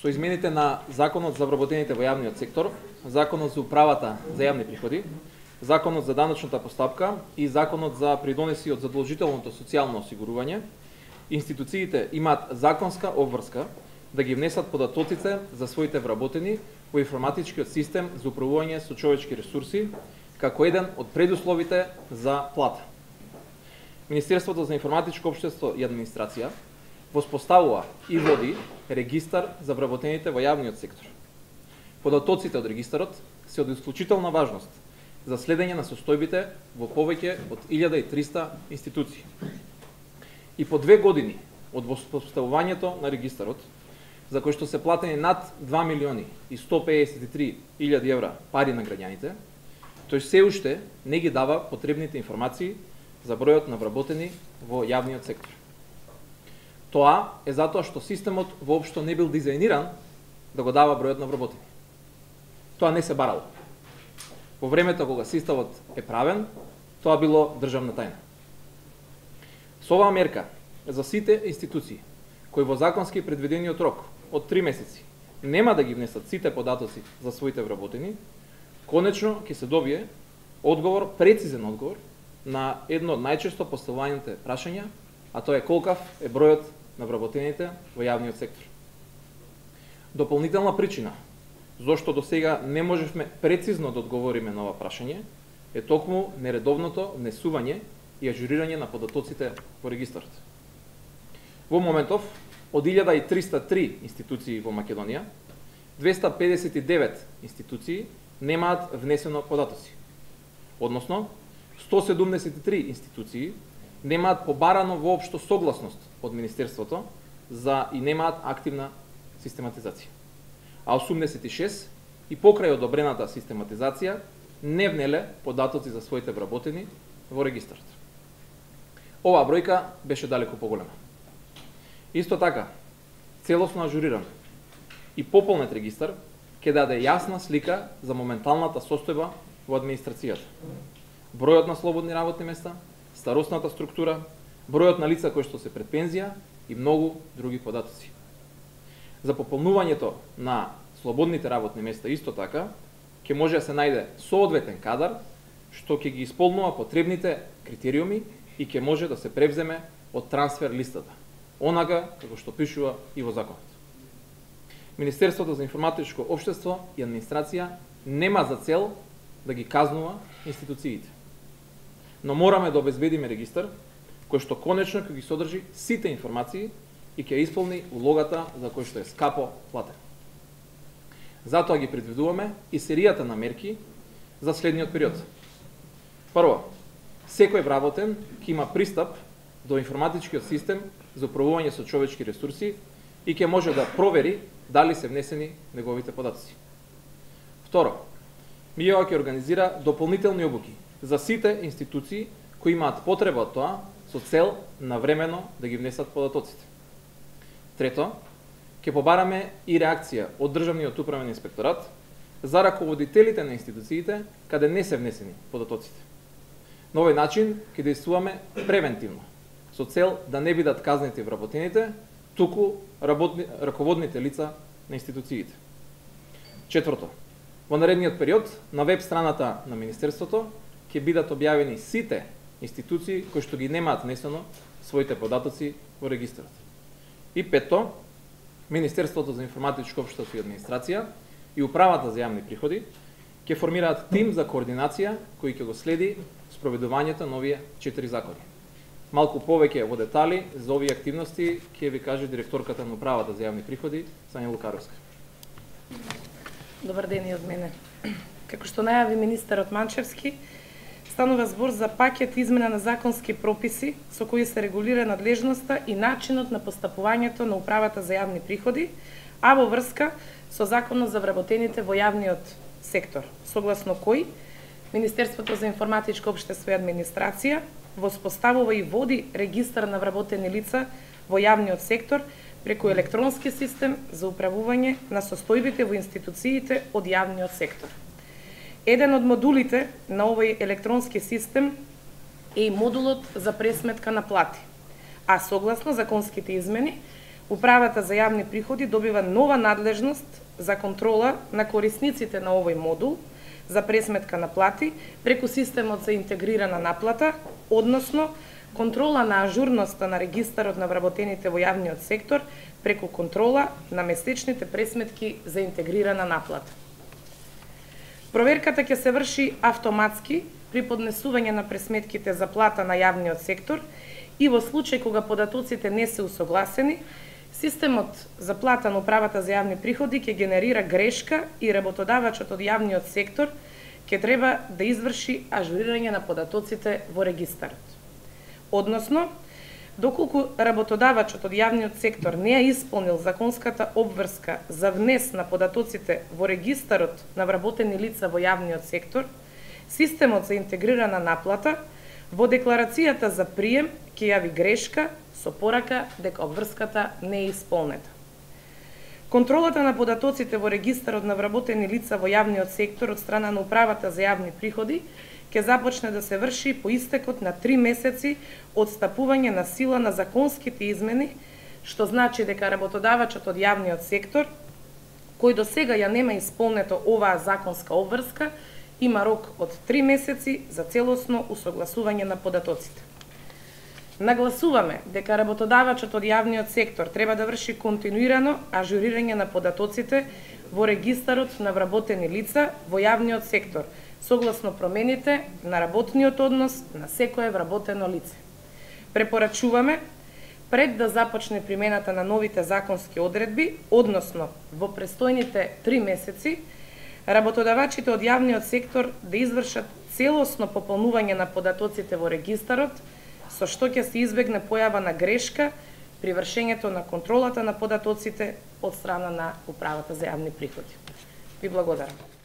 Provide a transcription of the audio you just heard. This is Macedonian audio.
Со измените на Законот за вработените во јавниот сектор, Законот за управата за јавни приходи, Законот за даночната постапка и Законот за придонеси од задолжителното социјално осигурување, институциите имаат законска обврска да ги внесат податоците за своите вработени во информатичкиот систем за управување со човечки ресурси, како еден од предусловите за плата. Министерството за информатичко општество и администрација воспоставува и води регистар за вработените во јавниот сектор. Податоците од регистарот се од исклучителна важност за следење на состојбите во повеќе од 1300 институции. И по 2 години од воспоставувањето на регистарот, за кој што се платени над 2.153.000 евра пари на граѓаните, тој се уште не ги дава потребните информации за бројот на вработени во јавниот сектор. Тоа е затоа што системот воопшто не бил дизајниран да го дава бројот на вработени. Тоа не се барало. Во времето кога системот е правен, тоа било државна тајна. Со оваа мерка за сите институции кои во законски предвидениот рок од 3 месеци нема да ги внесат сите податоци за своите вработени, конечно ќе се добие одговор, прецизен одговор на едно од најчесто поставуваните прашања, а тоа е колкав е бројот на вработените во јавниот сектор. Дополнителна причина зошто до сега не можевме прецизно да одговориме на ова прашање е токму нередовното внесување и ажурирање на податоците во регистарот. Во моментов, од 1303 институции во Македонија, 259 институции немаат внесено податоци. Односно, 173 институции немаат побарано воопшто согласност од Министерството и немаат активна систематизација. А 86 и покрај одобрената систематизација не внеле податоци за своите вработени во регистарот. Оваа бројка беше далеку поголема. Исто така, целосно ажуриран и пополнет регистар ќе даде јасна слика за моменталната состојба во администрацијата. Бројот на слободни работни места, старосната структура, бројот на лица кои што се пред пензија и многу други податоци. За пополнувањето на слободните работни места исто така ќе може да се најде соодветен кадар што ќе ги исполнува потребните критериуми и ќе може да се превземе од трансфер листата, онака како што пишува и во законот. Министерството за информатичко општество и администрација нема за цел да ги казнува институциите, но мораме да обезбедиме регистар кој што конечно ќе ги содржи сите информации и ќе исполни улогата за кој што е скапо платен. Затоа ги предвидуваме и серијата на мерки за следниот период. Прво, секој вработен ќе има пристап до информатичкиот систем за управување со човечки ресурси и ќе може да провери дали се внесени неговите податоци. Второ, МИО ќе организира дополнителни обуки за сите институции кои имаат потреба од тоа со цел навремено да ги внесат податоците. Трето, ќе побараме и реакција од Државниот управен инспекторат за раководителите на институциите каде не се внесени податоците. На овој начин ќе действуваме превентивно, со цел да не бидат казнети вработените, туку раководните лица на институциите. Четврто, во наредниот период на веб страната на Министерството ќе бидат објавени сите институции кои што ги немаат внесено своите податоци во регистарот. И петто, Министерството за информатичко општество и администрација и Управата за јавни приходи ќе формираат тим за координација кој ќе го следи спроведувањето на овие 4 закони. Малку повеќе во детали за овие активности ќе ви каже директорката на Управата за јавни приходи, Сања Лукаровска. Добар ден и од мене. Како што најави министерот Манчевски, станува збор за пакет измена на законски прописи со кои се регулира надлежноста и начинот на постапувањето на Управата за јавни приходи, а во врска со Законот за вработените во јавниот сектор, согласно кој Министерството за информатичко општество и администрација воспоставува и води регистар на вработени лица во јавниот сектор преку електронски систем за управување на состојбите во институциите од јавниот сектор. Еден од модулите на овој електронски систем е и модулот за пресметка на плати, а согласно законските измени, Управата за јавни приходи добива нова надлежност за контрола на корисниците на овој модул за пресметка на плати преку системот за интегрирана наплата, односно контрола на ажурноста на регистарот на вработените во јавниот сектор преку контрола на месечните пресметки за интегрирана наплата. Проверката ќе се врши автоматски при поднесување на пресметките за плата на јавниот сектор и во случај кога податоците не се усогласени, системот за плата на Управата за јавни приходи ќе генерира грешка и работодавачот од јавниот сектор ќе треба да изврши ажурирање на податоците во регистарот. Односно, доколку работодавачот од јавниот сектор не е исполнил законската обврска за внес на податоците во регистарот на вработени лица во јавниот сектор, системот за интегрирана наплата во декларацијата за прием ќе јави грешка со порака дека обврската не е исполнета. Контролата на податоците во регистарот на вработени лица во јавниот сектор од страна на Управата за јавни приходи ќе започне да се врши по истекот на 3 месеци од стапување на сила на законските измени, што значи дека работодавачот од јавниот сектор, кој до сега ја нема исполнето оваа законска обврска, има рок од 3 месеци за целосно усогласување на податоците. Нагласуваме дека работодавачот од јавниот сектор треба да врши континуирано ажурирање на податоците во регистарот на вработени лица во јавниот сектор, согласно промените на работниот однос на секое вработено лице. Препорачуваме, пред да започне примената на новите законски одредби, односно во престојните 3 месеци, работодавачите од јавниот сектор да извршат целосно пополнување на податоците во регистарот, со што ќе се избегне појава на грешка при вршењето на контролата на податоците од страна на Управата за јавни приходи. Ви благодарам.